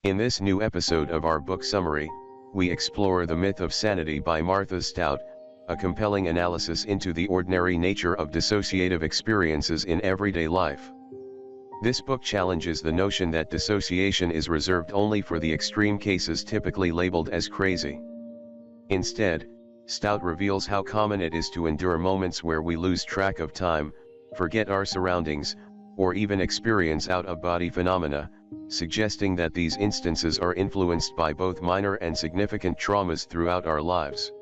In this new episode of our book summary, we explore The Myth of Sanity by Martha Stout, a compelling analysis into the ordinary nature of dissociative experiences in everyday life. This book challenges the notion that dissociation is reserved only for the extreme cases typically labeled as crazy. Instead, Stout reveals how common it is to endure moments where we lose track of time, forget our surroundings, or even experience out-of-body phenomena, suggesting that these instances are influenced by both minor and significant traumas throughout our lives.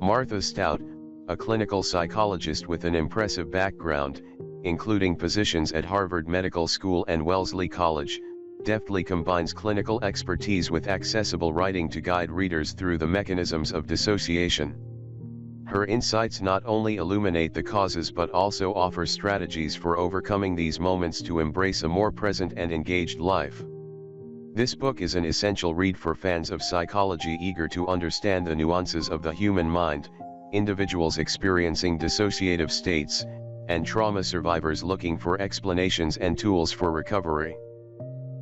Martha Stout, a clinical psychologist with an impressive background, including positions at Harvard Medical School and Wellesley College, deftly combines clinical expertise with accessible writing to guide readers through the mechanisms of dissociation. Her insights not only illuminate the causes but also offer strategies for overcoming these moments to embrace a more present and engaged life. This book is an essential read for fans of psychology eager to understand the nuances of the human mind, individuals experiencing dissociative states, and trauma survivors looking for explanations and tools for recovery.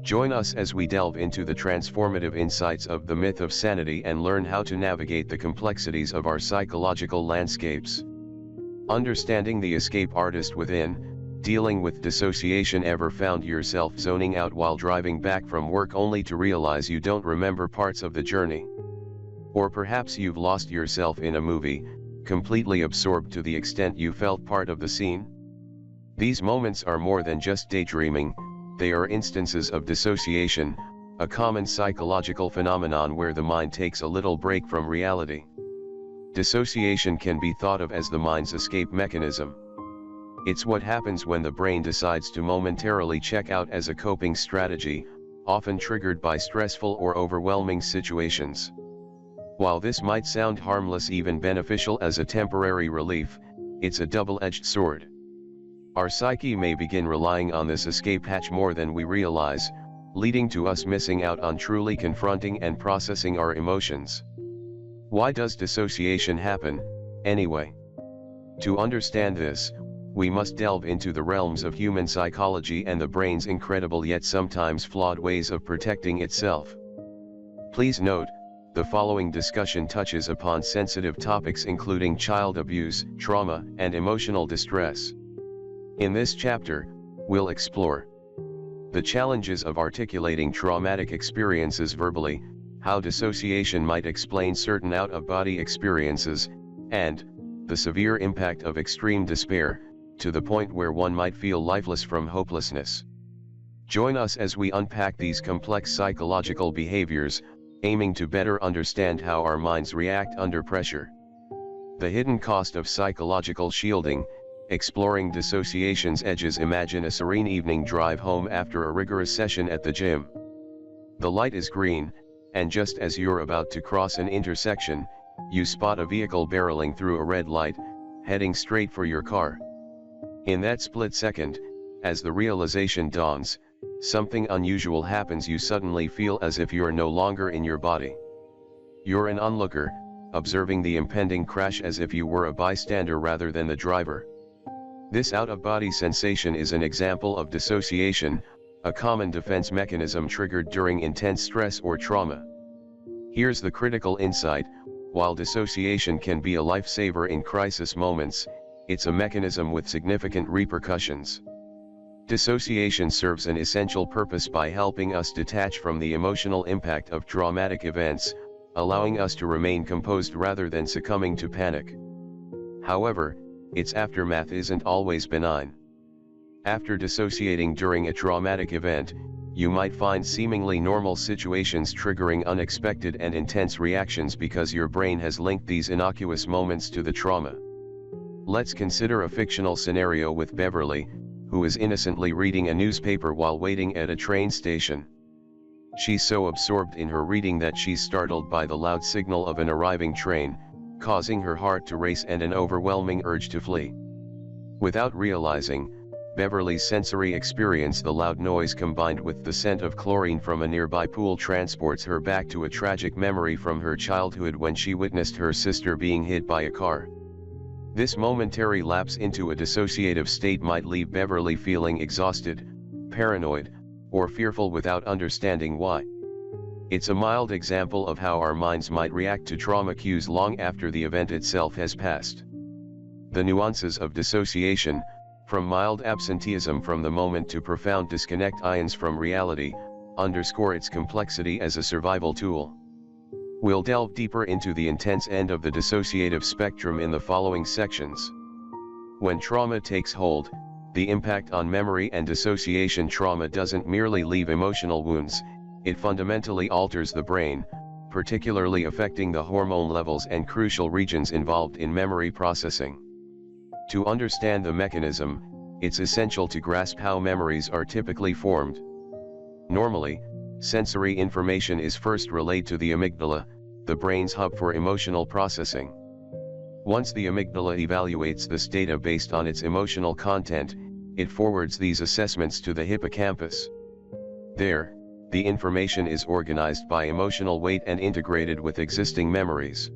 Join us as we delve into the transformative insights of the myth of sanity and learn how to navigate the complexities of our psychological landscapes. Understanding the escape artist within, dealing with dissociation. Ever found yourself zoning out while driving back from work only to realize you don't remember parts of the journey? Or perhaps you've lost yourself in a movie, completely absorbed to the extent you felt part of the scene? These moments are more than just daydreaming. They are instances of dissociation, a common psychological phenomenon where the mind takes a little break from reality. Dissociation can be thought of as the mind's escape mechanism. It's what happens when the brain decides to momentarily check out as a coping strategy, often triggered by stressful or overwhelming situations. While this might sound harmless, even beneficial as a temporary relief, it's a double-edged sword. Our psyche may begin relying on this escape hatch more than we realize, leading to us missing out on truly confronting and processing our emotions. Why does dissociation happen, anyway? To understand this, we must delve into the realms of human psychology and the brain's incredible yet sometimes flawed ways of protecting itself. Please note, the following discussion touches upon sensitive topics including child abuse, trauma, and emotional distress. In this chapter, we'll explore the challenges of articulating traumatic experiences verbally, how dissociation might explain certain out-of-body experiences, and the severe impact of extreme despair, to the point where one might feel lifeless from hopelessness. Join us as we unpack these complex psychological behaviors, aiming to better understand how our minds react under pressure. The hidden cost of psychological shielding. Exploring dissociation's edges. Imagine a serene evening drive home after a rigorous session at the gym. The light is green, and just as you're about to cross an intersection, you spot a vehicle barreling through a red light, heading straight for your car. In that split second, as the realization dawns, something unusual happens. You suddenly feel as if you're no longer in your body. You're an onlooker, observing the impending crash as if you were a bystander rather than the driver. This out-of-body sensation is an example of dissociation, a common defense mechanism triggered during intense stress or trauma. Here's the critical insight: while dissociation can be a lifesaver in crisis moments, it's a mechanism with significant repercussions. Dissociation serves an essential purpose by helping us detach from the emotional impact of traumatic events, allowing us to remain composed rather than succumbing to panic. However, its aftermath isn't always benign. After dissociating during a traumatic event, you might find seemingly normal situations triggering unexpected and intense reactions because your brain has linked these innocuous moments to the trauma. Let's consider a fictional scenario with Beverly, who is innocently reading a newspaper while waiting at a train station. She's so absorbed in her reading that she's startled by the loud signal of an arriving train, causing her heart to race and an overwhelming urge to flee. Without realizing, Beverly's sensory experience, the loud noise combined with the scent of chlorine from a nearby pool, transports her back to a tragic memory from her childhood when she witnessed her sister being hit by a car. This momentary lapse into a dissociative state might leave Beverly feeling exhausted, paranoid, or fearful without understanding why. It's a mild example of how our minds might react to trauma cues long after the event itself has passed. The nuances of dissociation, from mild absenteeism from the moment to profound disconnect from reality, underscore its complexity as a survival tool. We'll delve deeper into the intense end of the dissociative spectrum in the following sections. When trauma takes hold, the impact on memory and dissociation. Trauma doesn't merely leave emotional wounds, it fundamentally alters the brain, particularly affecting the hormone levels and crucial regions involved in memory processing. To understand the mechanism, it's essential to grasp how memories are typically formed. Normally, sensory information is first relayed to the amygdala, the brain's hub for emotional processing. Once the amygdala evaluates this data based on its emotional content, it forwards these assessments to the hippocampus. There, the information is organized by emotional weight and integrated with existing memories.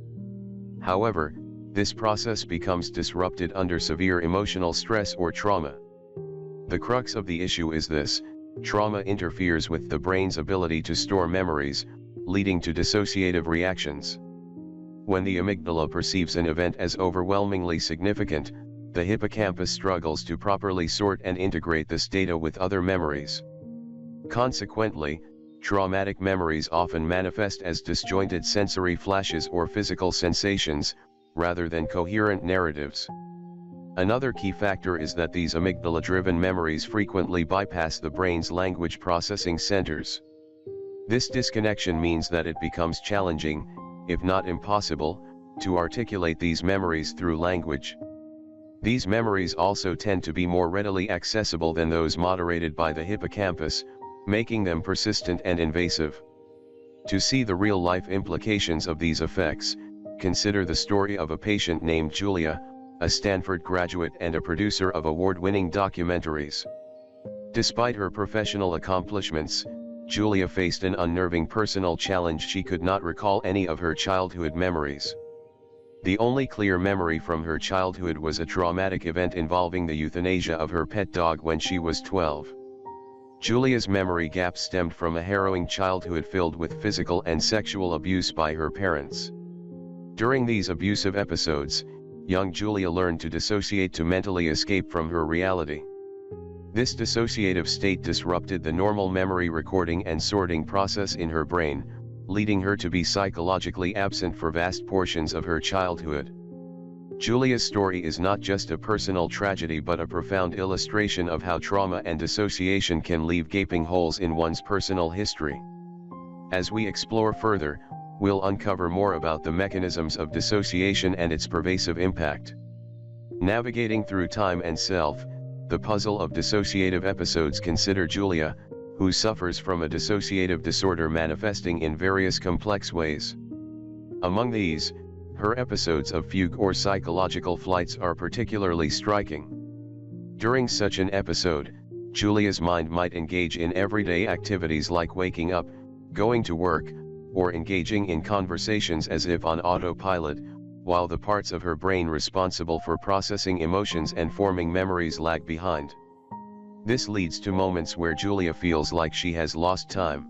However, this process becomes disrupted under severe emotional stress or trauma. The crux of the issue is this: trauma interferes with the brain's ability to store memories, leading to dissociative reactions. When the amygdala perceives an event as overwhelmingly significant, the hippocampus struggles to properly sort and integrate this data with other memories. Consequently, traumatic memories often manifest as disjointed sensory flashes or physical sensations, rather than coherent narratives. Another key factor is that these amygdala-driven memories frequently bypass the brain's language processing centers. This disconnection means that it becomes challenging, if not impossible, to articulate these memories through language. These memories also tend to be more readily accessible than those moderated by the hippocampus, making them persistent and invasive. To see the real-life implications of these effects, consider the story of a patient named Julia, a Stanford graduate and a producer of award-winning documentaries. Despite her professional accomplishments, Julia faced an unnerving personal challenge. She could not recall any of her childhood memories. The only clear memory from her childhood was a traumatic event involving the euthanasia of her pet dog when she was 12. Julia's memory gap stemmed from a harrowing childhood filled with physical and sexual abuse by her parents. During these abusive episodes, young Julia learned to dissociate to mentally escape from her reality. This dissociative state disrupted the normal memory recording and sorting process in her brain, leading her to be psychologically absent for vast portions of her childhood. Julia's story is not just a personal tragedy but a profound illustration of how trauma and dissociation can leave gaping holes in one's personal history. As we explore further, we'll uncover more about the mechanisms of dissociation and its pervasive impact. Navigating through time and self, the puzzle of dissociative episodes. Consider Julia, who suffers from a dissociative disorder manifesting in various complex ways. Among these, her episodes of fugue or psychological flights are particularly striking. During such an episode, Julia's mind might engage in everyday activities like waking up, going to work, or engaging in conversations as if on autopilot, while the parts of her brain responsible for processing emotions and forming memories lag behind. This leads to moments where Julia feels like she has lost time.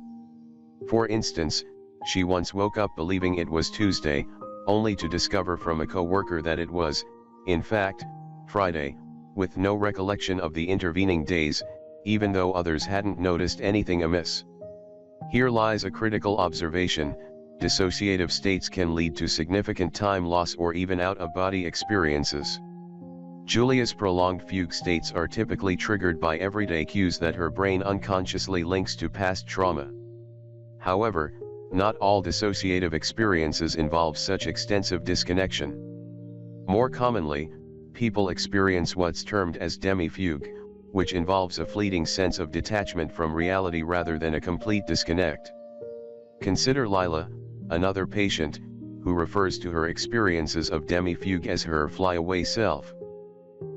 For instance, she once woke up believing it was Tuesday, only to discover from a co-worker that it was, in fact, Friday, with no recollection of the intervening days, even though others hadn't noticed anything amiss. Here lies a critical observation: dissociative states can lead to significant time loss or even out-of-body experiences. Julia's prolonged fugue states are typically triggered by everyday cues that her brain unconsciously links to past trauma. However, not all dissociative experiences involve such extensive disconnection. More commonly, people experience what's termed as demi-fugue, which involves a fleeting sense of detachment from reality rather than a complete disconnect. Consider Lila, another patient, who refers to her experiences of demi-fugue as her fly-away self.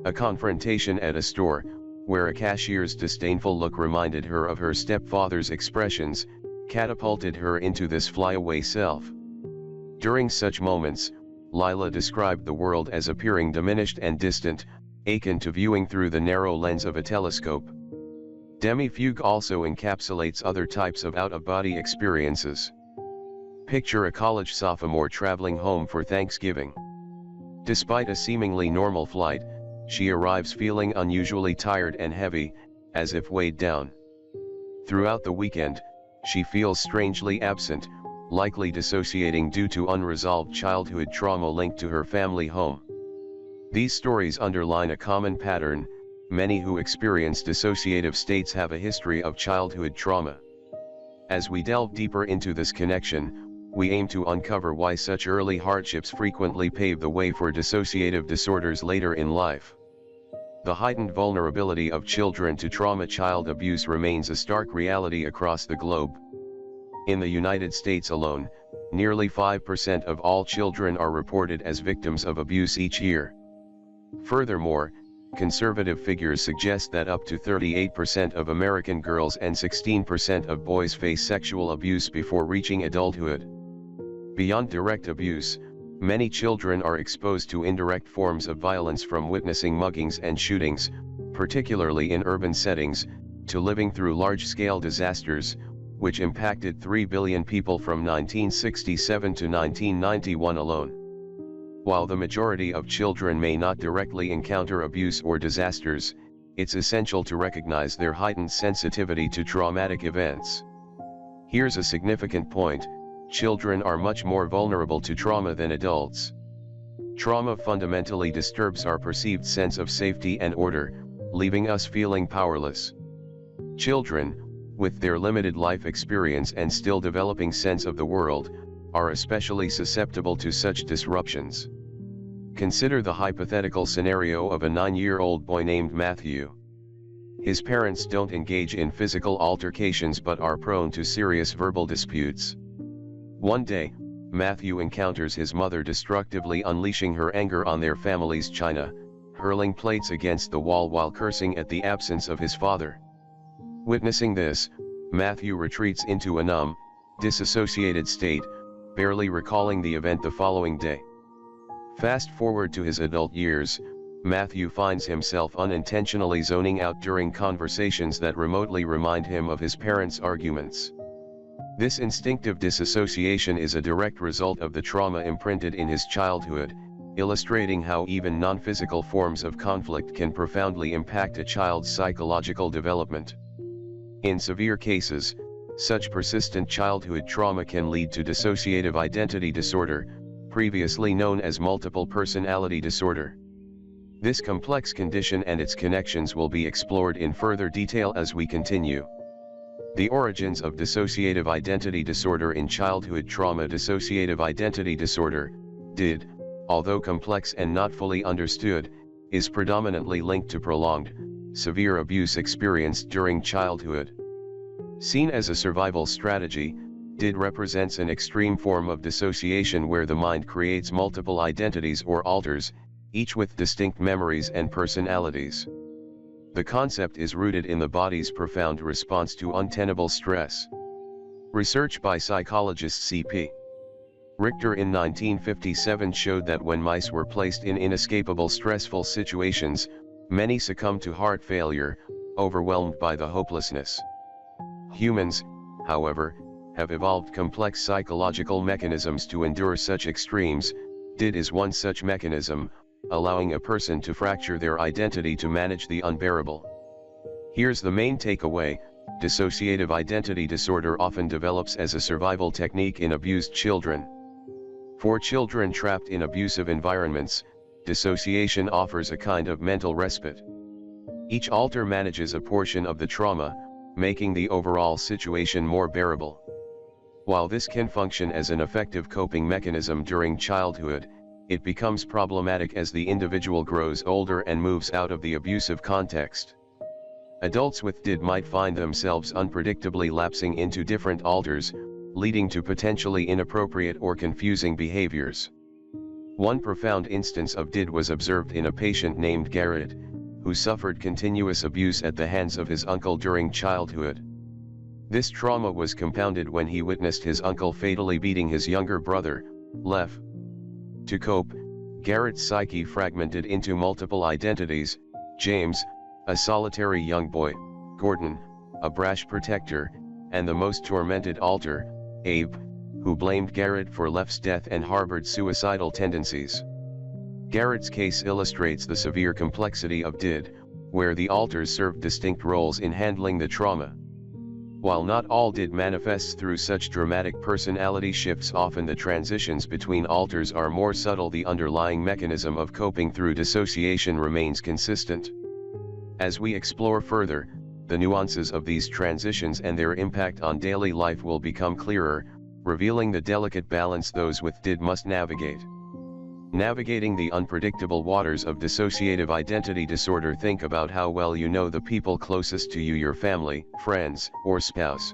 A confrontation at a store, where a cashier's disdainful look reminded her of her stepfather's expressions, catapulted her into this fly-away self. During such moments, Lila described the world as appearing diminished and distant, akin to viewing through the narrow lens of a telescope. Demi-fugue also encapsulates other types of out-of-body experiences. Picture a college sophomore traveling home for Thanksgiving. Despite a seemingly normal flight, she arrives feeling unusually tired and heavy, as if weighed down. Throughout the weekend, she feels strangely absent, likely dissociating due to unresolved childhood trauma linked to her family home. These stories underline a common pattern: many who experience dissociative states have a history of childhood trauma. As we delve deeper into this connection, we aim to uncover why such early hardships frequently pave the way for dissociative disorders later in life. The heightened vulnerability of children to trauma. Child abuse remains a stark reality across the globe. In the United States alone, nearly 5% of all children are reported as victims of abuse each year. Furthermore, conservative figures suggest that up to 38% of American girls and 16% of boys face sexual abuse before reaching adulthood. Beyond direct abuse, many children are exposed to indirect forms of violence, from witnessing muggings and shootings, particularly in urban settings, to living through large-scale disasters, which impacted 3 billion people from 1967 to 1991 alone. While the majority of children may not directly encounter abuse or disasters, it's essential to recognize their heightened sensitivity to traumatic events. Here's a significant point: children are much more vulnerable to trauma than adults. Trauma fundamentally disturbs our perceived sense of safety and order, leaving us feeling powerless. Children, with their limited life experience and still developing sense of the world, are especially susceptible to such disruptions. Consider the hypothetical scenario of a 9-year-old boy named Matthew. His parents don't engage in physical altercations but are prone to serious verbal disputes. One day, Matthew encounters his mother destructively unleashing her anger on their family's china, hurling plates against the wall while cursing at the absence of his father. Witnessing this, Matthew retreats into a numb, disassociated state, barely recalling the event the following day. Fast forward to his adult years, Matthew finds himself unintentionally zoning out during conversations that remotely remind him of his parents' arguments. This instinctive disassociation is a direct result of the trauma imprinted in his childhood, illustrating how even non-physical forms of conflict can profoundly impact a child's psychological development. In severe cases, such persistent childhood trauma can lead to dissociative identity disorder, previously known as multiple personality disorder. This complex condition and its connections will be explored in further detail as we continue. The origins of dissociative identity disorder in childhood trauma. Dissociative identity disorder, DID, although complex and not fully understood, is predominantly linked to prolonged, severe abuse experienced during childhood. Seen as a survival strategy, DID represents an extreme form of dissociation where the mind creates multiple identities or alters, each with distinct memories and personalities. The concept is rooted in the body's profound response to untenable stress. Research by psychologist C.P. Richter in 1957 showed that when mice were placed in inescapable stressful situations, many succumbed to heart failure, overwhelmed by the hopelessness. Humans, however, have evolved complex psychological mechanisms to endure such extremes. DID is one such mechanism, allowing a person to fracture their identity to manage the unbearable. Here's the main takeaway: dissociative identity disorder often develops as a survival technique in abused children. For children trapped in abusive environments, dissociation offers a kind of mental respite. Each alter manages a portion of the trauma, making the overall situation more bearable. While this can function as an effective coping mechanism during childhood, it becomes problematic as the individual grows older and moves out of the abusive context. Adults with DID might find themselves unpredictably lapsing into different alters, leading to potentially inappropriate or confusing behaviors. One profound instance of DID was observed in a patient named Garrett, who suffered continuous abuse at the hands of his uncle during childhood. This trauma was compounded when he witnessed his uncle fatally beating his younger brother, Lev. To cope, Garrett's psyche fragmented into multiple identities: James, a solitary young boy; Gordon, a brash protector; and the most tormented alter, Abe, who blamed Garrett for Leff's death and harbored suicidal tendencies. Garrett's case illustrates the severe complexity of did, where the alters served distinct roles in handling the trauma. While not all did manifests through such dramatic personality shifts, often the transitions between alters are more subtle. The underlying mechanism of coping through dissociation remains consistent. As we explore further, the nuances of these transitions and their impact on daily life will become clearer, revealing the delicate balance those with did must navigate. Navigating the unpredictable waters of dissociative identity disorder. Think about how well you know the people closest to you, your family, friends, or spouse.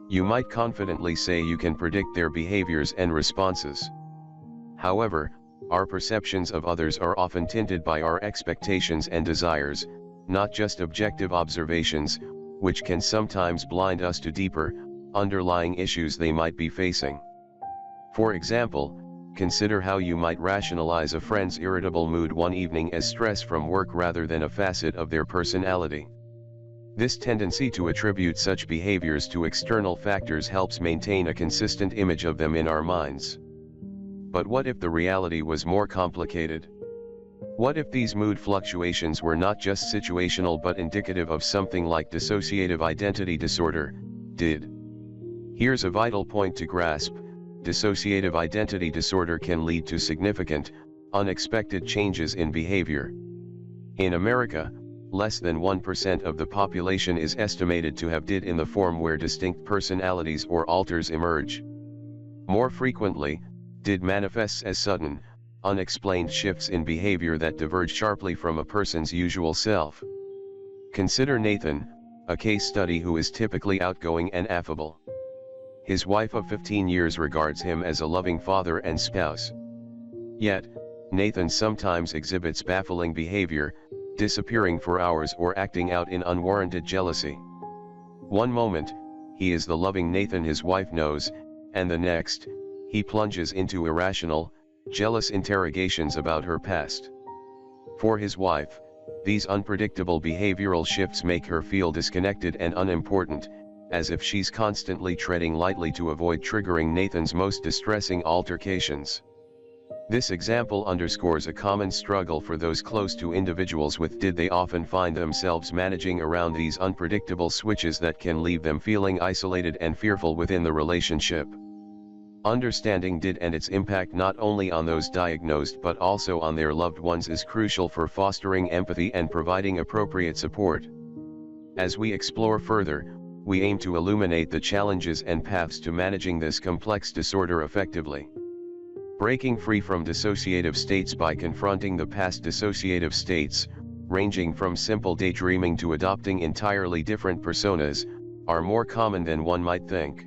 You might confidently say you can predict their behaviors and responses. However, our perceptions of others are often tinted by our expectations and desires, not just objective observations, which can sometimes blind us to deeper, underlying issues they might be facing. For example, consider how you might rationalize a friend's irritable mood one evening as stress from work rather than a facet of their personality. This tendency to attribute such behaviors to external factors helps maintain a consistent image of them in our minds. But what if the reality was more complicated? What if these mood fluctuations were not just situational but indicative of something like dissociative identity disorder, DID? Here's a vital point to grasp. Dissociative identity disorder can lead to significant, unexpected changes in behavior. In America, less than 1% of the population is estimated to have DID in the form where distinct personalities or alters emerge. More frequently, DID manifests as sudden, unexplained shifts in behavior that diverge sharply from a person's usual self. Consider Nathan, a case study who is typically outgoing and affable. His wife of 15 years regards him as a loving father and spouse. Yet, Nathan sometimes exhibits baffling behavior, disappearing for hours or acting out in unwarranted jealousy. One moment, he is the loving Nathan his wife knows, and the next, he plunges into irrational, jealous interrogations about her past. For his wife, these unpredictable behavioral shifts make her feel disconnected and unimportant, as if she's constantly treading lightly to avoid triggering Nathan's most distressing altercations. This example underscores a common struggle for those close to individuals with DID. They often find themselves managing around these unpredictable switches that can leave them feeling isolated and fearful within the relationship. Understanding DID and its impact not only on those diagnosed but also on their loved ones is crucial for fostering empathy and providing appropriate support. As we explore further, we aim to illuminate the challenges and paths to managing this complex disorder effectively. Breaking free from dissociative states by confronting the past. Dissociative states, ranging from simple daydreaming to adopting entirely different personas, are more common than one might think.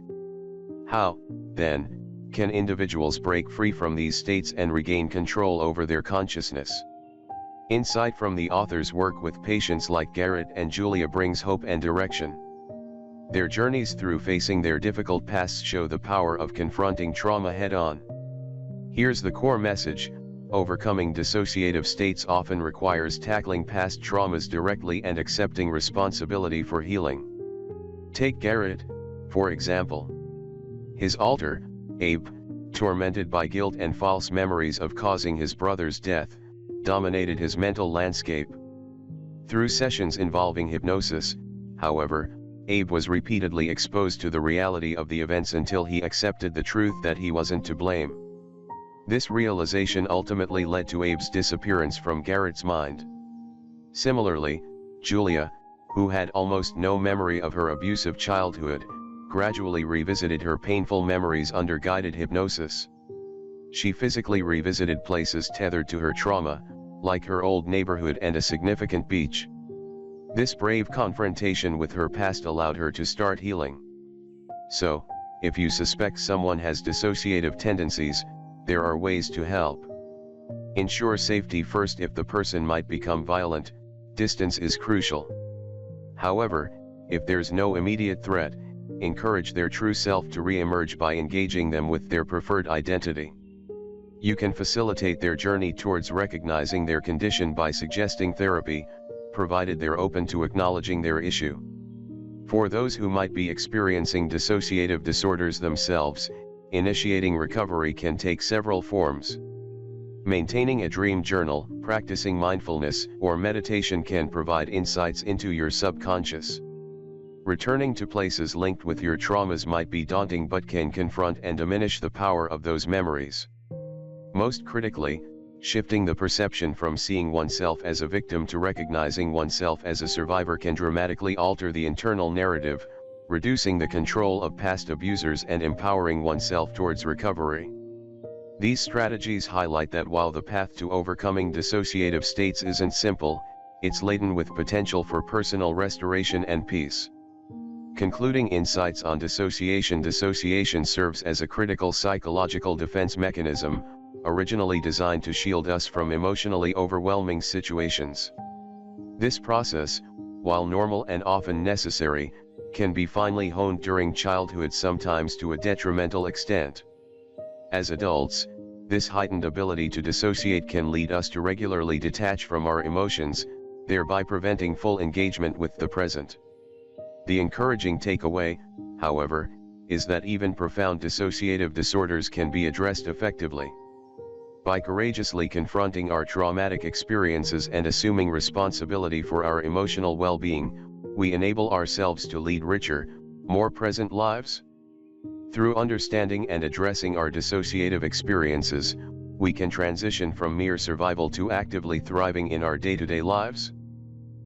How, then, can individuals break free from these states and regain control over their consciousness? Insight from the author's work with patients like Garrett and Julia brings hope and direction. Their journeys through facing their difficult pasts show the power of confronting trauma head-on. Here's the core message: overcoming dissociative states often requires tackling past traumas directly and accepting responsibility for healing. Take Garrett, for example. His alter, Abe, tormented by guilt and false memories of causing his brother's death, dominated his mental landscape. Through sessions involving hypnosis, however, Abe was repeatedly exposed to the reality of the events until he accepted the truth that he wasn't to blame. This realization ultimately led to Abe's disappearance from Garrett's mind. Similarly, Julia, who had almost no memory of her abusive childhood, gradually revisited her painful memories under guided hypnosis. She physically revisited places tethered to her trauma, like her old neighborhood and a significant beach. This brave confrontation with her past allowed her to start healing. So, if you suspect someone has dissociative tendencies, there are ways to help. Ensure safety first. If the person might become violent, distance is crucial. However, if there's no immediate threat, encourage their true self to re-emerge by engaging them with their preferred identity. You can facilitate their journey towards recognizing their condition by suggesting therapy, provided they're open to acknowledging their issue. For those who might be experiencing dissociative disorders themselves, Initiating recovery can take several forms. Maintaining a dream journal, practicing mindfulness, or meditation can provide insights into your subconscious. Returning to places linked with your traumas might be daunting but can confront and diminish the power of those memories. Most critically, shifting the perception from seeing oneself as a victim to recognizing oneself as a survivor can dramatically alter the internal narrative, reducing the control of past abusers and empowering oneself towards recovery. These strategies highlight that while the path to overcoming dissociative states isn't simple, it's laden with potential for personal restoration and peace. Concluding insights on dissociation. Dissociation serves as a critical psychological defense mechanism, originally designed to shield us from emotionally overwhelming situations. This process, while normal and often necessary, can be finely honed during childhood, sometimes to a detrimental extent. As adults, this heightened ability to dissociate can lead us to regularly detach from our emotions, thereby preventing full engagement with the present. The encouraging takeaway, however, is that even profound dissociative disorders can be addressed effectively. By courageously confronting our traumatic experiences and assuming responsibility for our emotional well-being, we enable ourselves to lead richer, more present lives. Through understanding and addressing our dissociative experiences, we can transition from mere survival to actively thriving in our day-to-day lives.